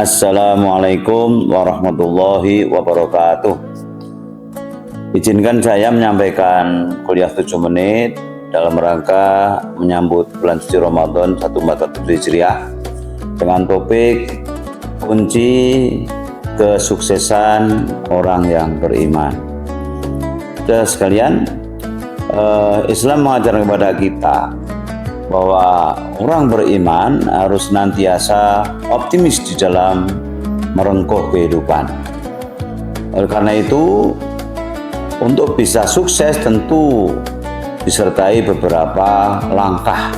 Assalamualaikum warahmatullahi wabarakatuh. Izinkan saya menyampaikan kuliah 7 menit dalam rangka menyambut bulan suci Ramadan 1447 Hijriah dengan topik kunci kesuksesan orang yang beriman. Saudara sekalian, Islam mengajarkan kepada kita bahwa orang beriman harus senantiasa optimis di dalam merengkuh kehidupan. Oleh karena itu, untuk bisa sukses tentu disertai beberapa langkah.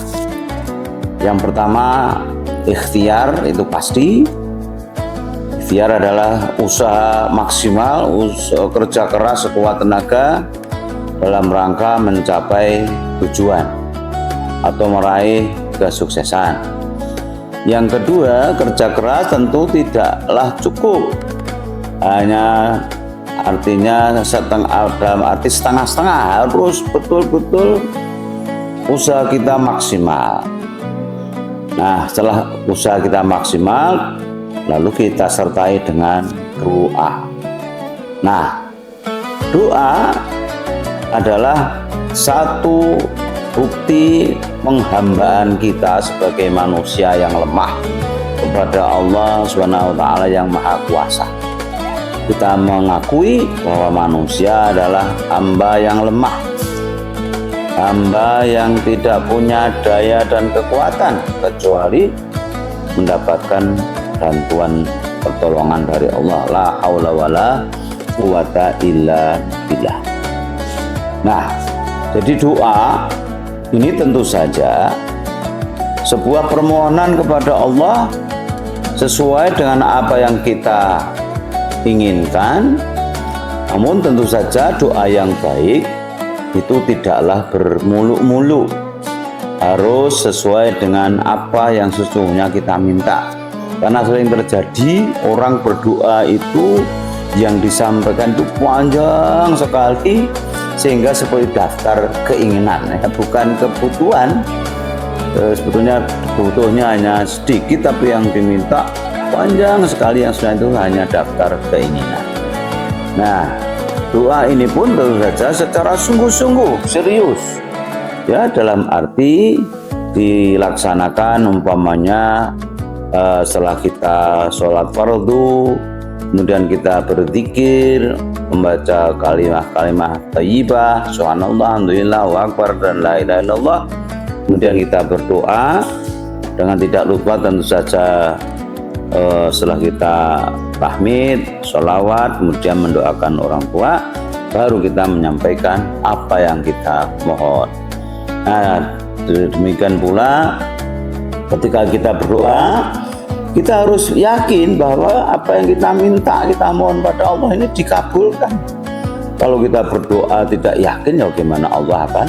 Yang pertama, ikhtiar itu pasti. Ikhtiar adalah usaha maksimal, usaha kerja keras sekuat tenaga dalam rangka mencapai tujuan atau meraih kesuksesan. Yang kedua, kerja keras tentu tidaklah cukup. Hanya artinya dalam arti setengah-setengah, harus betul-betul usaha kita maksimal. Nah, setelah usaha kita maksimal, lalu kita sertai dengan doa. Nah, doa adalah satu bukti penghambaan kita sebagai manusia yang lemah kepada Allah Subhanahu wa taala yang Maha Kuasa. Kita mengakui bahwa manusia adalah hamba yang lemah, hamba yang tidak punya daya dan kekuatan kecuali mendapatkan bantuan pertolongan dari Allah. La haula wala quwata illa billah. Nah, jadi doa ini tentu saja sebuah permohonan kepada Allah sesuai dengan apa yang kita inginkan. Namun tentu saja doa yang baik itu tidaklah bermuluk-muluk, harus sesuai dengan apa yang sesungguhnya kita minta. Karena sering terjadi orang berdoa itu yang disampaikan itu panjang sekali, sehingga seperti daftar keinginan, bukan kebutuhan. Sebetulnya butuhnya hanya sedikit, tapi yang diminta panjang sekali, yang sudah itu hanya daftar keinginan. Nah, doa ini pun tentu saja secara sungguh-sungguh serius, ya, dalam arti dilaksanakan umpamanya setelah kita sholat fardu, kemudian kita berzikir, membaca kalimat-kalimat thayyibah, subhanallah, alhamdulillah, wa akbar, dan la ilaha illallah. Kemudian kita berdoa dengan tidak lupa tentu saja setelah kita tahmid, sholawat, kemudian mendoakan orang tua, baru kita menyampaikan apa yang kita mohon. Nah, demikian pula ketika kita berdoa, kita harus yakin bahwa apa yang kita minta, kita mohon pada Allah ini dikabulkan. Kalau kita berdoa tidak yakin, ya bagaimana Allah akan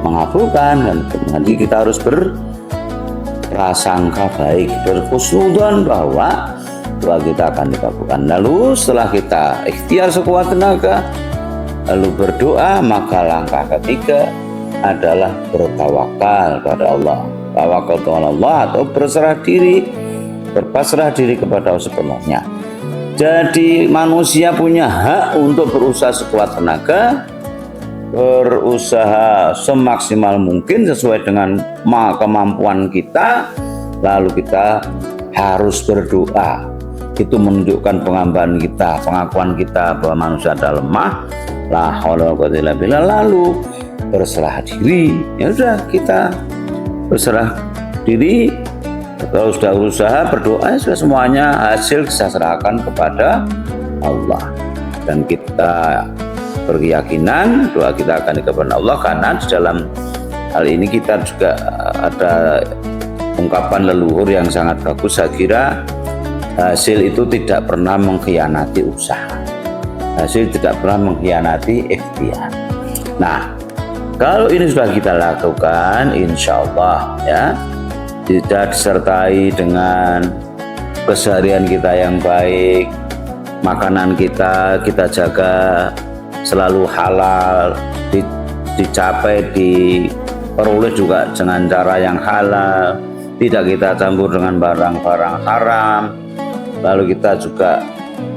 mengabulkan? Dan nanti kita harus berprasangka baik, berhusnudzon bahwa doa kita akan dikabulkan. Lalu setelah kita ikhtiar sekuat tenaga, lalu berdoa, maka langkah ketiga adalah bertawakal pada Allah. Tawakal kepada Allah atau berserah diri, berpasrah diri kepada Allah sepenuhnya. Jadi manusia punya hak untuk berusaha sekuat tenaga, berusaha semaksimal mungkin sesuai dengan kemampuan kita, lalu kita harus berdoa. Itu menunjukkan penghambaan kita, pengakuan kita bahwa manusia adalah lemah, la haula wala quwwata illa billah. Lalu berserah diri, ya sudah, kita berserah diri. Kalau sudah usaha berdoa, sudah semuanya hasil kita serahkan kepada Allah, dan kita berkeyakinan doa kita akan dikabulkan Allah. Karena di dalam hal ini kita juga ada ungkapan leluhur yang sangat bagus. Saya kira hasil itu tidak pernah mengkhianati usaha, hasil tidak pernah mengkhianati ikhtiar. Nah, kalau ini sudah kita lakukan, insya Allah ya, tidak disertai dengan keseharian kita yang baik, makanan kita jaga selalu halal, dicapai, diperoleh juga dengan cara yang halal, tidak kita campur dengan barang-barang haram, lalu kita juga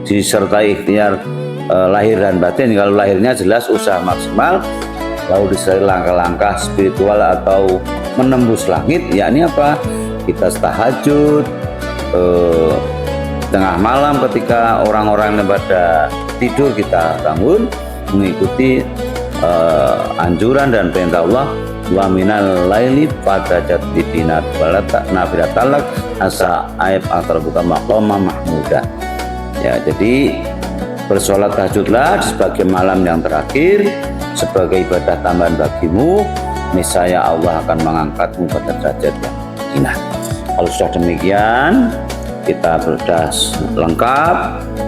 disertai ikhtiar lahir dan batin. Kalau lahirnya jelas usaha maksimal, lalu disertai langkah-langkah spiritual atau menembus langit, yakni apa? Kita tahajud tengah malam ketika orang-orang yang pada tidur, kita bangun mengikuti anjuran dan perintah Allah, wa minal laili fatajaddi binat walata nafiratalak asa aib atar buka maqama mahmuda. Ya, jadi bersolat tahajudlah sebagai malam yang terakhir sebagai ibadah tambahan bagimu, niscaya Allah akan mengangkatmu pada derajat yang indah. Kalau sudah demikian, kita sudah lengkap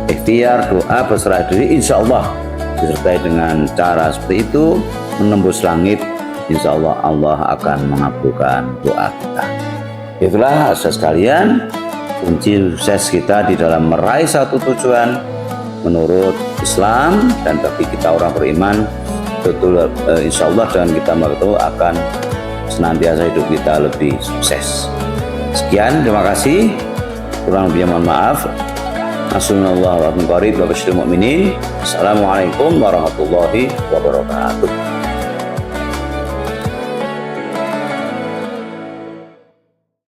ikhtiar, doa, berserah diri, insya Allah disertai dengan cara seperti itu menembus langit, insya Allah Allah akan mengabulkan doa kita. Itulah saudara sekalian, kunci sukses kita di dalam meraih satu tujuan menurut Islam, dan bagi kita orang beriman betul insya Allah dengan kita bertemu akan senantiasa hidup kita lebih sukses. Sekian, terima kasih, kurang lebihnya mohon maaf. Assalamualaikum warahmatullahi wabarakatuh.